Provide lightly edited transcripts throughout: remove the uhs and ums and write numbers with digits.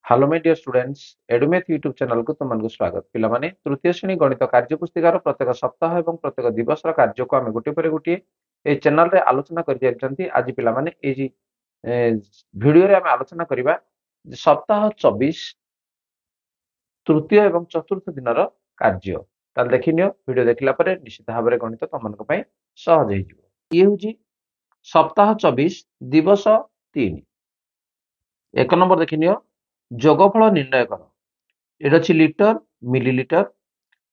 Hello my dear students Edumeth YouTube channel को तुमको स्वागत पिलामाने तृतीय श्रेणी गणित कार्यपुस्तिकार प्रत्येक सप्ताह और प्रत्येक दिवस कार्य को आम गोटे पर गोटे ए चैनल रे आलोचना कर जाइछंती। आज पिलामाने ए जी वीडियो रे आम आलोचना करिबा सप्ताह 24 तृतीय एवं चतुर्थ दिनर कार्य ताल देखिनियो वीडियो देखला परे निश्चित भाव में गणित तुमको पई सहज हो जिवो। ये होजी सप्ताह 24 दिवस 3 एक नंबर देखिनियो जोगफल निर्णय कर। এটা ଅଛି লিଟର ମିଲିଲିଟର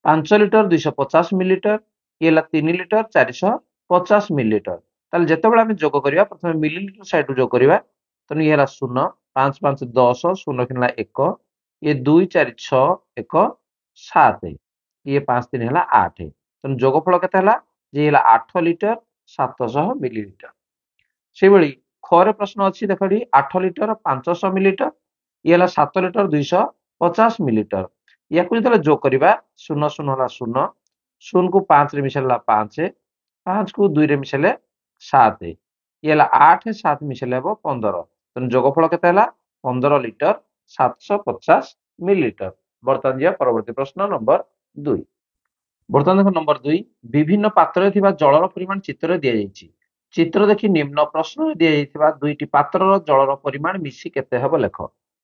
5 লিଟର 250 ମିଲିଲିଟର ଇଏ ହେଲା 3 লিଟର 450 ମିଲିଲିଟର। ତାହେଲେ ଯେତେବେଳେ ଆମେ ଯୋଗ କରିବା ପ୍ରଥମେ ମିଲିଲିଟର ସାଇଡରୁ ଯୋଗ କରିବା ତେଣୁ ଇଏ ହେଲା 0 5 5 10 0 କିଣିଲା 1 ଇଏ 2 4 6 1 7 ଇଏ 5 3 ହେଲା 8 ତେଣୁ ଯୋଗଫଳ କେତେ ହେଲା ଯେ ହେଲା 8 লিଟର 700 ମିଲିଲିଟର। ସେଇଭଳି ଖରେ ପ୍ରଶ୍ନ ଅଛି ଦେଖ ଏଠି 8 লিଟର 500 ମିଲିଲିଟର ଇଏ ହେଲା 7 লিଟର 250 ମିଲିଲିଟର। ୟାକୁ ଯେତେବେଳେ ଯୋଗ କରିବା 0 0 ହେଲା 0 0 କୁ 5 ରେ ମିଶାଇଲା 5 5 କୁ 2 ରେ ମିଶାଇଲେ 7 ଇଏ ହେଲା 8 7 ମିଶାଇଲେ ହେବ 15 ତେଣୁ ଯୋଗଫଳ କେତେ ହେଲା 15 লিଟର 750 ମିଲିଲିଟର। ବର୍ତ୍ତମାନ ଯିବା ପରବର୍ତ୍ତୀ ପ୍ରଶ୍ନ ନମ୍ବର 2। ବର୍ତ୍ତମାନ ଦେଖ ନମ୍ବର 2 ବିଭିନ୍ନ ପାତ୍ରରେ ଥିବା ଜଳର ପରିମାଣ ଚିତ୍ରରେ ଦିଆଯାଇଛି। ଚିତ୍ର ଦେଖି ନିମ୍ନ ପ୍ରଶ୍ନରେ ଦିଆଯାଇଥିବା ଦୁଇଟି ପାତ୍ରର ଜଳର ପରିମାଣ ମିଶି କେତେ ହେବ ଲେଖ।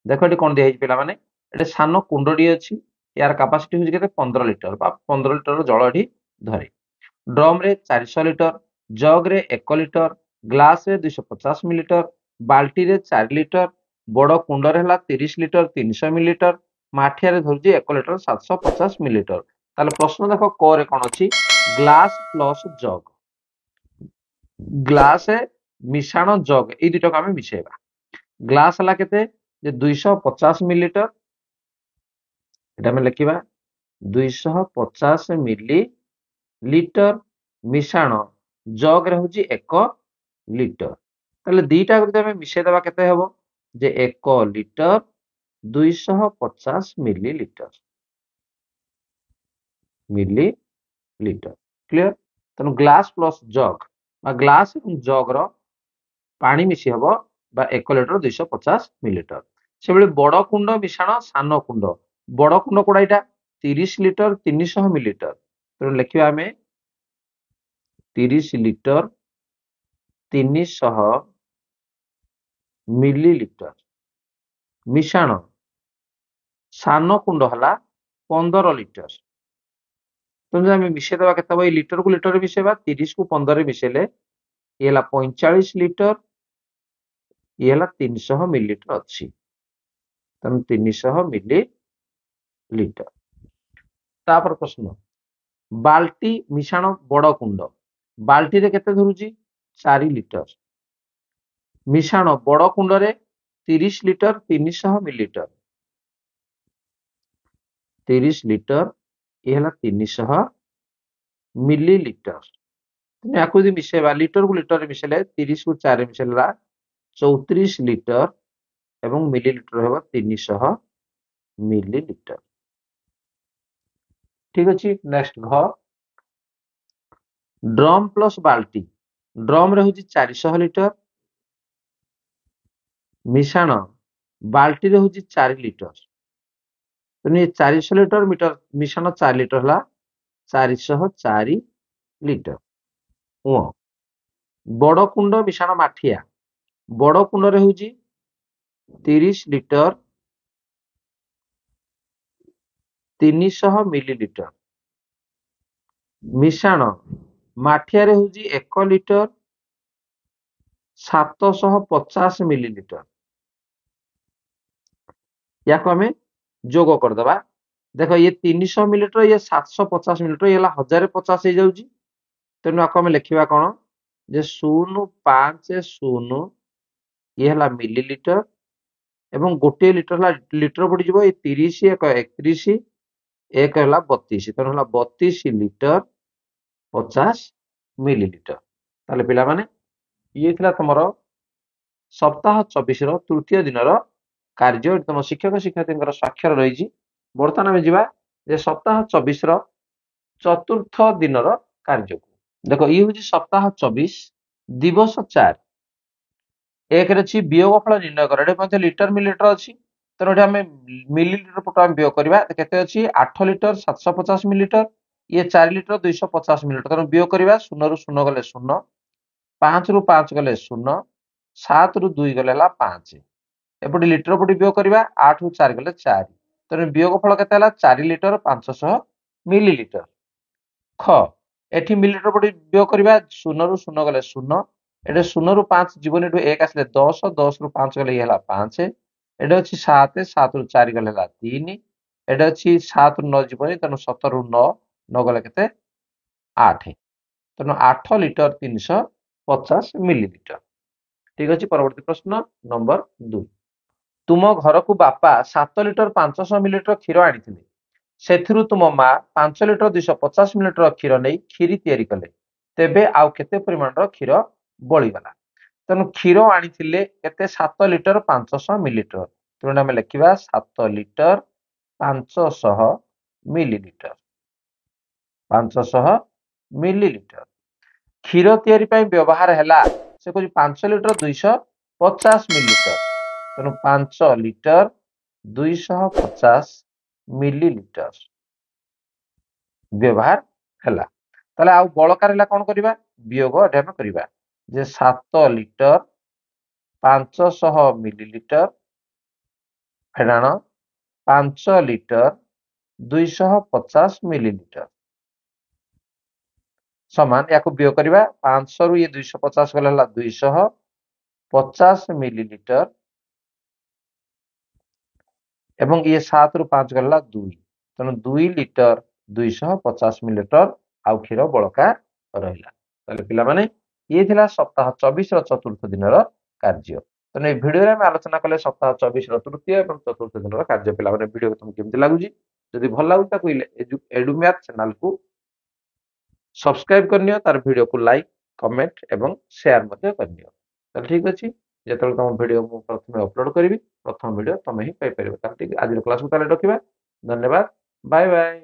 देख ये कौन दिखाई पिला माने ये सान कुंडी अच्छी यार कैपेसिटी हूँ के 15 लिटर 15 लिटर जल ये धरे ड्रम रे 400 लिटर जग रे 1 लिटर ग्लास रे 250 मिलीलिटर बाल्टी रे 4 लिटर बड़ कुंड रे 30 लिटर 300 मिलीलिटर माठिया रे धरजी 1 लिटर 750 मिलीलिटर। ताले प्रश्न देख क रे कौन अच्छी ग्लास प्लस जग ग्लास मिशाण जग ये दुटा को आम मिसेबा ग्लास है केते 250 मिलीलिटर এটা ଆମେ ଲେଖିବା 250 ମିଲିଲିଟର ମିଶାଣ ଜଗ ରେ ହଉଛି 1 লিଟର। ତାହେଲେ ଦିଟା ଯଦି ଆମେ ମିଶେଇ ଦେବା କେତେ ହେବ ଯେ 1 লিଟର 250 ମିଲିଲିଟର କ୍ଲିୟର। ତେଣୁ ଗ୍ଲାସ ପ୍ଲସ ଜଗ ବା ଗ୍ଲାସ ଏବଂ ଜଗ ର ପାଣି ମିଶି ହେବ बा 1 লিটর 250 मिलीलिटर। से बड़ कुंड मिशाण सान कुंड बड़ कुंड कोड़ा यहाँ 30 লিটর 300 मिलीलिटर तेणु लिखा आम 30 লিটর 300 मिलीलिटर मिशाण सान कुंड है 15 লিটর तेणु आम मिसेदेवा के लिटर को लिटर मिसेबा 30 को 15 मिसेले ये 45 লিটর ये 300 मिलीलिटर अच्छी तेणु 300 मिलीलिटर। तापर प्रश्न बाल्टी मिशाण बड़ कुंड बाल्टी रे केते धरुची 4 লিটর मिशाण बड़ कुंड रे 30 লিটর 300 मिलीलिटर 30 লিটর ये 300 मिलीलिटर या मिसेबा लिटर को लिटर मिसेले 30 को 4 मिसेला 34 লিটর एवं मिलीलिटर होगा 300 मिलीलिटर। ठीक अच्छे नेक्स्ट घ ड्रम प्लस बाल्टी ड्रम रे हूँ 400 লিটর मिशाण बाल्टी रे हूँ 4 লিটর तेणु ये 400 লিটর मीटर मिशाण 4 লিটর है 404 লিটর। बड़ कुंड मिशाण माठिया बड़ कुंड रे हूँ 30 লিটর 300 मिलीलिटर मिशाण माठिया रे हूँ 1 লিটর 750 मिलीलिटर या आम जोग करदे देख ये 300 मिलीलिटर ये 750 मिलीलिटर ये 1050 हो जाऊँगी तेणु आपको आम लिखा कौन जे 050 ये है मिलीलिटर एवं गोटे लिटर लिटर पड़ ये 30 1 31 1 है 32 तेणु है 32 লিটর 50 मिलीलिटर। ताले पिला माने ये थिला तुमर सप्ताह 24 रो तृतीय दिन कार्य तुम शिक्षक शिक्षार्थी स्वाक्षर रही। बर्तमान आम जा सप्ताह 24 रो चतुर्थ दिन कार्य को देख ये हूँ सप्ताह 24 दिवस 4 एक वियोगफल निर्णय कर लिटर मिलीलिटर अच्छी ତେଣୁ ଏଠି ଆମେ ମିଲିଲିଟର ପଟ ଆମେ ବିୟୋଗ କରିବା କେତେ ଅଛି 8 ଲିଟର 750 ମିଲିଲିଟର ଇଏ 4 ଲିଟର 250 ମିଲିଲିଟର ତେଣୁ ବିୟୋଗ କରିବା 0 ରୁ 0 ଗଲେ 0 5 ରୁ 5 ଗଲେ 0 7 ରୁ 2 ଗଲେ ହେଲା 5 ଏପଟେ ଲିଟର ପଟେ ବିୟୋଗ କରିବା 8 ରୁ 4 ଗଲେ 4 ତେଣୁ ବିୟୋଗ ଫଳ କେତେ ହେଲା 4 ଲିଟର 500 ମିଲିଲିଟର ଖ ଏଠି ମିଲିଲିଟର ପଟେ ବିୟୋଗ କରିବା 0 ରୁ 0 ଗଲେ 0 ଏଠି 0 ରୁ 5 जीवन एठु 1 आसले 10 10 ରୁ 5 गले होला 5 एठे अछि 7 7 ରୁ 4 गले होला 3 एठे अछि 7 ରୁ 9 जीवन तनु 17 ରୁ 9 9 गले केते 8 तनु 8 लिटर 350 मिलीलिटर ठीक अछि परवर्ती प्रश्न नंबर 2 तुम घर को बापा 7 लिटर 500 मिलीलिटर क्षीर आनिथिले सेथिरु तुम मा 5 लिटर 250 मिलीलिटर क्षीर नै खीरी तयारी कले तेबे आउ केते परिमाणर क्षीर बळीगला तेणु क्षीर आनिथिले केते 7 लिटर 500 मिलीलिटर तेणु आमे लिखिबा 7 लिटर 500 मिलीलिटर 500 मिलीलिटर क्षीर तयारी पई व्यवहार हैला से कोइ 5 लिटर 250 मिलीलिटर तेणु 5 लिटर 250 मिलीलिटर व्यवहार हैला ताले आउ बळकार हैला कोन करिबा वियोग एठे हम करिबा जे 7 लिटर 500 मिलीलिटर फेडाण 5 लिटर 250 मिलीलिटर समान याको वियोग करिबा 500 रु ये 250 गला हला 250 मिलीलिटर एवं ये 7 रु 5 गला 2 तेणु 2 लिटर 250 मिलीलिटर आउ क्षीर बळका रहिला ताले पिला माने ये थिला सप्ताह 24 रो चतुर्थ दिनर कार्य तेणु ए भिडियो रे हम आलोचना कले सप्ताह 24 रो तृतीय एवं चतुर्थ दिनर कार्य पिला माने भिडियो तुम केमति लागुजी जदि भल लागु ताकु एडुमैथ चैनल को सब्सक्राइब करनियो तार वीडियो को लाइक कमेंट एवं शेयर मध्य करनियो ताले ठीक अछि जेतल तुम वीडियो मु प्रथमे अपलोड करबी प्रथम वीडियो तमे ही पाई परिबो ताले ठीक आज क्लास को ताले रखिबा धन्यवाद बाय बाय।